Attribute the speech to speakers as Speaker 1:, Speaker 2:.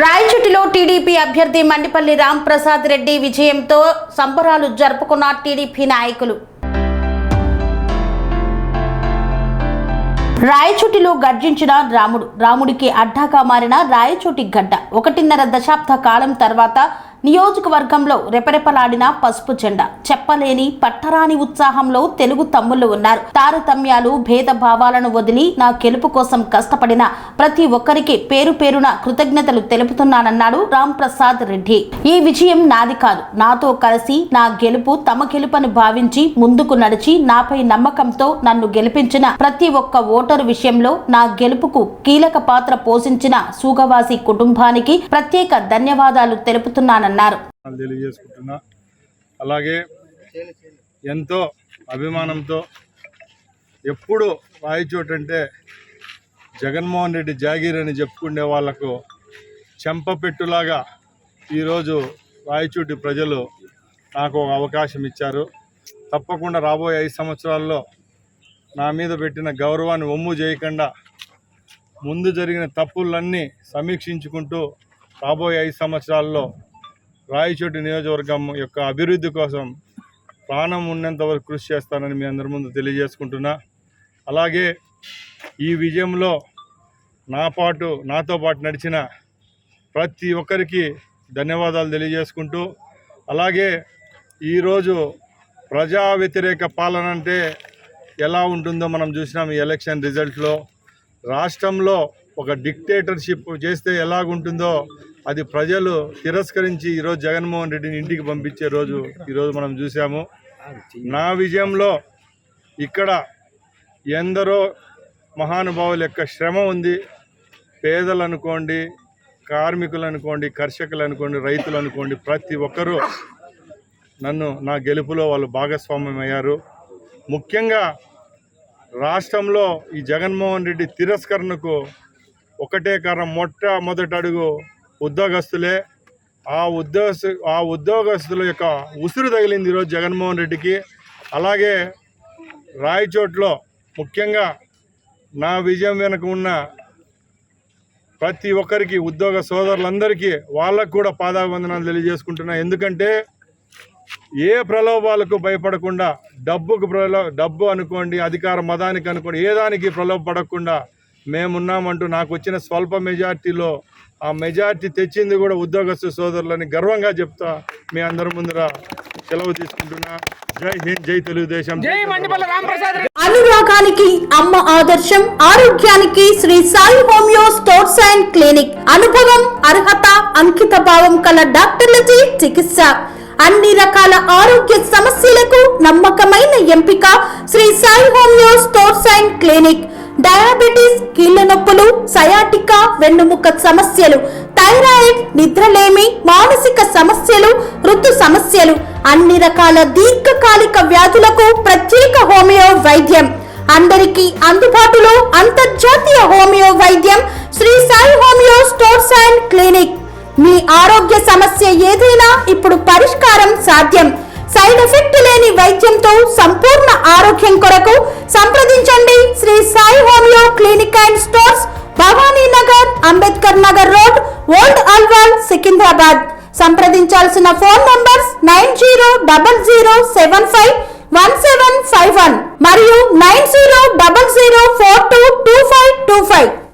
Speaker 1: రాయచోటిలో TDP అభ్యర్థి మండిపల్లి రాంప్రసాద్ రెడ్డి విజయంతో సంబరాలు జరుపుకున్న టీడీపీ నాయకులు. రాయచోటిలో గర్జించిన రాముడికి అడ్డాగా మారిన రాయచోటి గడ్డ 1.5 దశాబ్ద కాలం తర్వాత నియోజకవర్గంలో రెపరెపలాడిన పసుపు జెండా. చెప్పలేని పట్టరాని ఉత్సాహంలో తెలుగు తమ్ముళ్లు ఉన్నారు. తారతమ్యాలు భేదభావాలను వదిలి నా గెలుపు కోసం కష్టపడిన ప్రతి ఒక్కరికి పేరు పేరున కృతజ్ఞతలు తెలుపుతున్నానన్నాడు రాంప్రసాద్ రెడ్డి. ఈ విజయం నాది కాదు, నాతో కలిసి నా గెలుపు తమ గెలుపని భావించి ముందుకు నడిచి నాపై నమ్మకంతో నన్ను గెలిపించిన ప్రతి ఒక్క ఓటరు విషయంలో నా గెలుపుకు కీలక పాత్ర పోషించిన సూగవాసి కుటుంబానికి ప్రత్యేక ధన్యవాదాలు తెలుపుతున్నానన్నారు.
Speaker 2: తెలియజేసుకుంటున్నా. అలాగే ఎంతో అభిమానంతో ఎప్పుడు రాయచోటు అంటే జగన్మోహన్ రెడ్డి జాగీర్ అని చెప్పుకునే వాళ్లకు చెంపపెట్టులాగా ఈరోజు రాయచోటి ప్రజలు నాకు ఒక అవకాశం ఇచ్చారు. తప్పకుండా రాబోయే 5 సంవత్సరాల్లో నా మీద పెట్టిన గౌరవాన్ని ఒమ్ము చేయకుండా ముందు జరిగిన తప్పులన్నీ సమీక్షించుకుంటూ రాబోయే 5 సంవత్సరాల్లో రాయచోటి నియోజకవర్గం యొక్క అభివృద్ధి కోసం ప్రాణం ఉన్నంత వరకు కృషి చేస్తానని మీ అందరి ముందు తెలియజేసుకుంటున్నా. అలాగే ఈ విజయంలో నాతో పాటు నడిచిన ప్రతి ఒక్కరికి ధన్యవాదాలు తెలియజేసుకుంటూ, అలాగే ఈరోజు ప్రజా వ్యతిరేక పాలన అంటే ఎలా ఉంటుందో మనం చూసినాం. ఈ ఎలక్షన్ రిజల్ట్లో రాష్ట్రంలో ఒక డిక్టేటర్షిప్ చేస్తే ఎలాగుంటుందో అది ప్రజలు తిరస్కరించి ఈరోజు జగన్మోహన్ రెడ్డిని ఇంటికి పంపించే రోజు ఈరోజు మనం చూసాము. నా విజయంలో ఇక్కడ ఎందరో మహానుభావుల యొక్క శ్రమ ఉంది. పేదలు అనుకోండి, కార్మికులు అనుకోండి, కర్షకులు అనుకోండి, రైతులు అనుకోండి, ప్రతి ఒక్కరూ నా గెలుపులో వాళ్ళు భాగస్వామ్యం అయ్యారు. ముఖ్యంగా రాష్ట్రంలో ఈ జగన్మోహన్ రెడ్డి తిరస్కరణకు ఒకటే కారణం, మొట్టమొదటి అడుగు ఉద్యోగస్తులే. ఆ ఉద్యోగస్తుల యొక్క ఉసురు తగిలింది ఈరోజు జగన్మోహన్ రెడ్డికి. అలాగే రాయచోట్లో ముఖ్యంగా నా విజయం వెనుక ఉన్న ప్రతి ఒక్కరికి, ఉద్యోగ సోదరులందరికీ వాళ్ళకు కూడా పాదాభివందనాలు తెలియజేసుకుంటున్నా. ఎందుకంటే ఏ ప్రలోభాలకు భయపడకుండా, డబ్బు అనుకోండి, అధికార మదానికి అనుకోండి, ఏ దానికి ప్రలోభపడకుండా మేమున్నామంటూ నాకు వచ్చిన స్వల్ప మెజార్టీలో ఆ మెజార్టీ తెచ్చింది కూడా ఉద్యోగస్తు సోదరులని గర్వంగా చెప్తా మీ అందరి ముందర సెలవు తీసుకుంటున్నా. జై హింద్, జై తెలుగుదేశం.
Speaker 1: అనురాగానికి అమ్మ ఆదర్శం, ఆరోగ్యానికి Shri Sai homeo stores and clinic. అనుభవం, అర్హత, అంకిత భావం కల డాక్టర్లచే చికిత్స. అన్ని రకాల ఆరోగ్య సమస్యలకు నమ్మకమైన ఎంపిక Shri Sai homeo stores and clinic. Diabetes, కీళ్ల నొప్పులు, సయాటికా, వెన్నుముక సమస్యలు, థైరాయిడ్, నిద్రలేమి, మానసిక సమస్యలు, ఋతు సమస్యలు, అన్ని రకాల దీర్ఘకాలిక వ్యాధులకు ప్రత్యేక హోమియో వైద్యం. అందరికీ అందుబాటులో అంతర్జాతీయ హోమియో వైద్యం Shri Sai homeo stores and clinic. మీ ఆరోగ్య సమస్య ఏదైనా ఇప్పుడు పరిష్కారం సాధ్యం. సైడ్ ఎఫెక్ట్ లేని వైద్యంతో సంపూర్ణ ఆరోగ్యం కొరకు సంప్రదించండి Shri Sai homeo clinic and stores, Bhavani Nagar, Ambedkar Nagar road, old Alwal, Secunderabad. సంప్రదించాల్సిన ఫోన్ నంబర్స్ 9000751751 మరియు 9000422525.